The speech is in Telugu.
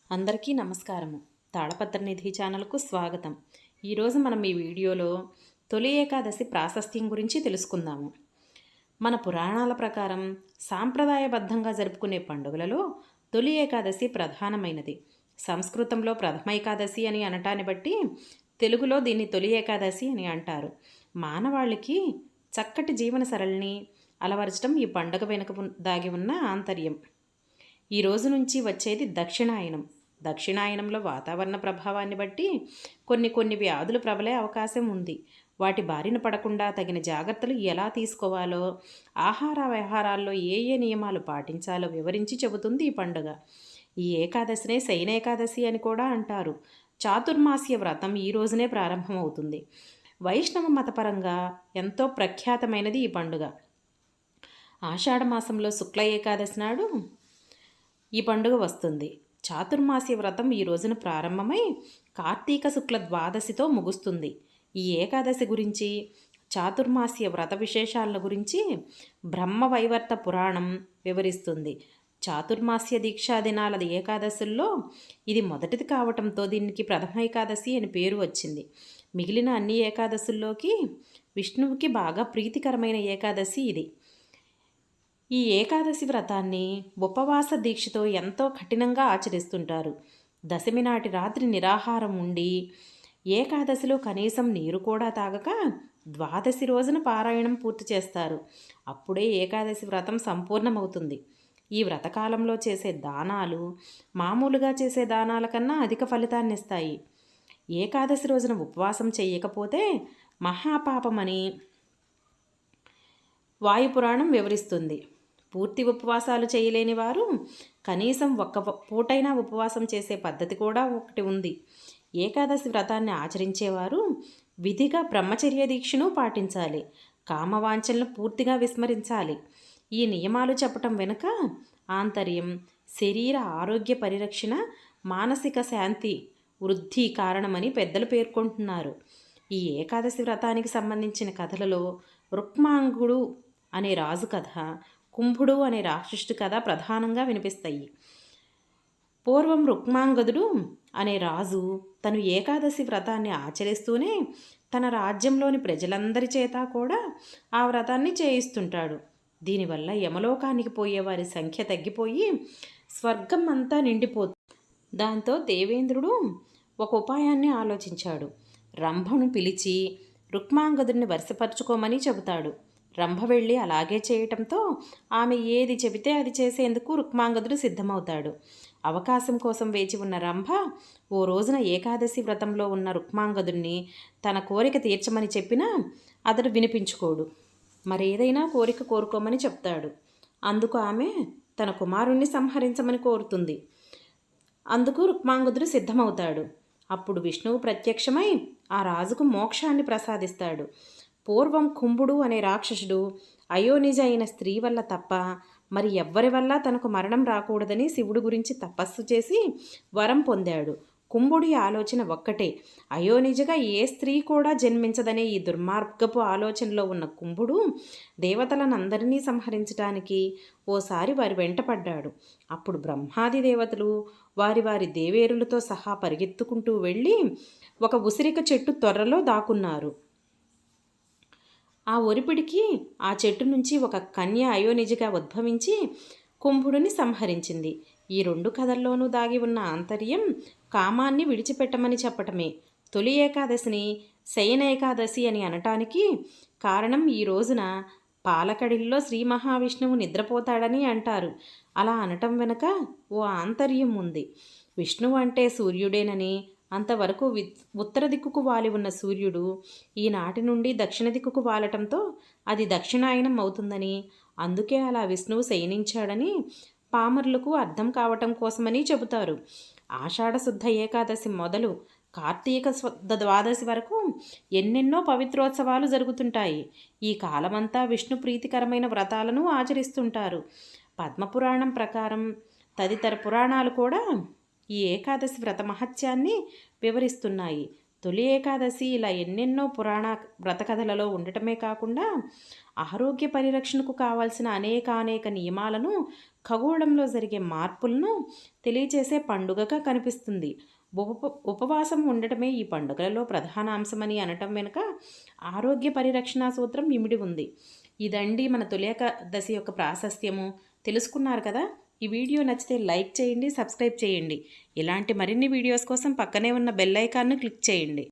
అందరికీ నమస్కారము. తాళపత్ర నిధి ఛానల్కు స్వాగతం. ఈరోజు మనం ఈ వీడియోలో తొలి ఏకాదశి ప్రాశస్త్యం గురించి తెలుసుకుందాము. మన పురాణాల ప్రకారం సాంప్రదాయబద్ధంగా జరుపుకునే పండుగలలో తొలి ఏకాదశి ప్రధానమైనది. సంస్కృతంలో ప్రథమ ఏకాదశి అని అనటాన్ని బట్టి తెలుగులో దీన్ని తొలి ఏకాదశి అని అంటారు. మానవాళికి చక్కటి జీవన సరళిని అలవరచడం ఈ పండుగ వెనుక దాగి ఉన్న ఆంతర్యం. ఈ రోజు నుంచి వచ్చేది దక్షిణాయనం. దక్షిణాయనంలో వాతావరణ ప్రభావాన్ని బట్టి కొన్ని వ్యాధులు ప్రబలే అవకాశం ఉంది. వాటి బారిన పడకుండా తగిన జాగ్రత్తలు ఎలా తీసుకోవాలో, ఆహార వ్యవహారాల్లో ఏ నియమాలు పాటించాలో వివరించి చెబుతుంది ఈ పండుగ. ఈ ఏకాదశినే శయన ఏకాదశి అని కూడా అంటారు. చాతుర్మాస్య వ్రతం ఈ రోజునే ప్రారంభమవుతుంది. వైష్ణవ మతపరంగా ఎంతో ప్రఖ్యాతమైనది ఈ పండుగ. ఆషాఢమాసంలో శుక్ల ఏకాదశి నాడు ఈ పండుగ వస్తుంది. చాతుర్మాస్య వ్రతం ఈ రోజున ప్రారంభమై కార్తీక శుక్ల ద్వాదశితో ముగుస్తుంది. ఈ ఏకాదశి గురించి, చాతుర్మాస్య వ్రత విశేషాల గురించి బ్రహ్మవైవర్త పురాణం వివరిస్తుంది. చాతుర్మాస్య దీక్షా దినాల ఏకాదశుల్లో ఇది మొదటిది కావటంతో దీనికి ప్రథమ ఏకాదశి అని పేరు వచ్చింది. మిగిలిన అన్ని ఏకాదశుల్లోకి విష్ణువుకి బాగా ప్రీతికరమైన ఏకాదశి ఇది. ఈ ఏకాదశి వ్రతాన్ని ఉపవాస దీక్షతో ఎంతో కఠినంగా ఆచరిస్తుంటారు. దశమి నాటి రాత్రి నిరాహారం ఉండి ఏకాదశిలో కనీసం నీరు కూడా తాగక ద్వాదశి రోజున పారాయణం పూర్తి చేస్తారు. అప్పుడే ఏకాదశి వ్రతం సంపూర్ణమవుతుంది. ఈ వ్రతకాలంలో చేసే దానాలు మామూలుగా చేసే దానాల కన్నా అధిక ఫలితాన్ని ఇస్తాయి. ఏకాదశి రోజున ఉపవాసం చేయకపోతే మహాపాపమని వాయుపురాణం వివరిస్తుంది. పూర్తి ఉపవాసాలు చేయలేని వారు కనీసం ఒక్క పూటైనా ఉపవాసం చేసే పద్ధతి కూడా ఒకటి ఉంది. ఏకాదశి వ్రతాన్ని ఆచరించేవారు విధిగా బ్రహ్మచర్య దీక్షను పాటించాలి. కామవాంఛలను పూర్తిగా విస్మరించాలి. ఈ నియమాలు చెప్పటం వెనుక ఆంతర్యం శరీర ఆరోగ్య పరిరక్షణ, మానసిక శాంతి వృద్ధి కారణమని పెద్దలు పేర్కొంటున్నారు. ఈ ఏకాదశి వ్రతానికి సంబంధించిన కథలలో రుక్మాంగుడు అనే రాజు కథ, కుంభుడు అనే రాక్షసుడి కథ ప్రధానంగా వినిపిస్తాయి. పూర్వం రుక్మాంగదుడు అనే రాజు తను ఏకాదశి వ్రతాన్ని ఆచరిస్తూనే తన రాజ్యంలోని ప్రజలందరి చేత కూడా ఆ వ్రతాన్ని చేయిస్తుంటాడు. దీనివల్ల యమలోకానికి పోయేవారి సంఖ్య తగ్గిపోయి స్వర్గం అంతా నిండిపోతుంది. దాంతో దేవేంద్రుడు ఒక ఉపాయాన్ని ఆలోచించాడు. రంభను పిలిచి రుక్మాంగదుడిని వరుసపరుచుకోమని చెబుతాడు. రంభ వెళ్ళి అలాగే చేయటంతో ఆమె ఏది చెబితే అది చేసేందుకు రుక్మాంగదుడు సిద్ధమవుతాడు. అవకాశం కోసం వేచి ఉన్న రంభ ఓ రోజున ఏకాదశి వ్రతంలో ఉన్న రుక్మాంగదుడిని తన కోరిక తీర్చమని చెప్పినా అతడు వినిపించుకోడు. మరేదైనా కోరిక కోరుకోమని చెప్తాడు. అందుకు ఆమె తన కుమారుణ్ణి సంహరించమని కోరుతుంది. అందుకు రుక్మాంగదుడు సిద్ధమవుతాడు. అప్పుడు విష్ణువు ప్రత్యక్షమై ఆ రాజుకు మోక్షాన్ని ప్రసాదిస్తాడు. పూర్వం కుంభుడు అనే రాక్షసుడు అయోనిజ అయిన స్త్రీ వల్ల తప్ప మరి ఎవ్వరి వల్ల తనకు మరణం రాకూడదని శివుడి గురించి తపస్సు చేసి వరం పొందాడు. కుంభుడి ఆలోచన ఒక్కటే, అయోనిజగా ఏ స్త్రీ కూడా జన్మించదనే ఈ దుర్మార్గపు ఆలోచనలో ఉన్న కుంభుడు దేవతలనందరినీ సంహరించడానికి ఓసారి వారి వెంటపడ్డాడు. అప్పుడు బ్రహ్మాది దేవతలు వారి వారి దేవేరులతో సహా పరిగెత్తుకుంటూ వెళ్ళి ఒక ఉసిరిక చెట్టు తొర్రలో దాక్కున్నారు. ఆ ఒరిపిడికి ఆ చెట్టు నుంచి ఒక కన్య అయోనిజగా ఉద్భవించి కుంభుడిని సంహరించింది. ఈ రెండు కథల్లోనూ దాగి ఉన్న ఆంతర్యం కామాన్ని విడిచిపెట్టమని చెప్పటమే. తొలి ఏకాదశిని శయన ఏకాదశి అని అనటానికి కారణం ఈ రోజున పాలకడిల్లో శ్రీ మహావిష్ణువు నిద్రపోతాడని అంటారు. అలా అనటం వెనుక ఓ ఆంతర్యం ఉంది. విష్ణువు అంటే సూర్యుడేనని, అంతవరకు ఉత్తర దిక్కుకు వాలి ఉన్న సూర్యుడు ఈనాటి నుండి దక్షిణ దిక్కుకు వాలటంతో అది దక్షిణాయనం అవుతుందని, అందుకే అలా విష్ణువు శయనించాడని పామరులకు అర్థం కావటం కోసమని చెబుతారు. ఆషాఢ శుద్ధ ఏకాదశి మొదలు కార్తీక ద్వాదశి వరకు ఎన్నెన్నో పవిత్రోత్సవాలు జరుగుతుంటాయి. ఈ కాలమంతా విష్ణు ప్రీతికరమైన వ్రతాలను ఆచరిస్తుంటారు. పద్మపురాణం ప్రకారం తదితర పురాణాలు కూడా ఈ ఏకాదశి వ్రత మహత్యాన్ని వివరిస్తున్నాయి. తొలి ఏకాదశి ఇలా ఎన్నెన్నో పురాణ వ్రతకథలలో ఉండటమే కాకుండా ఆరోగ్య పరిరక్షణకు కావాల్సిన అనేక నియమాలను, ఖగోళంలో జరిగే మార్పులను తెలియచేసే పండుగగా కనిపిస్తుంది. ఉపవాసం ఉండటమే ఈ పండుగలలో ప్రధాన అంశమని అనటం వెనుక ఆరోగ్య పరిరక్షణ సూత్రం ఇమిడి ఉంది. ఇదండి మన తొలి ఏకాదశి యొక్క ప్రాశస్త్యము. తెలుసుకున్నారు కదా. ఈ వీడియో నచ్చితే లైక్ చేయండి, సబ్స్క్రైబ్ చేయండి. ఇలాంటి మరిన్ని వీడియోస్ కోసం పక్కనే ఉన్న బెల్ ఐకాన్ను క్లిక్ చేయండి.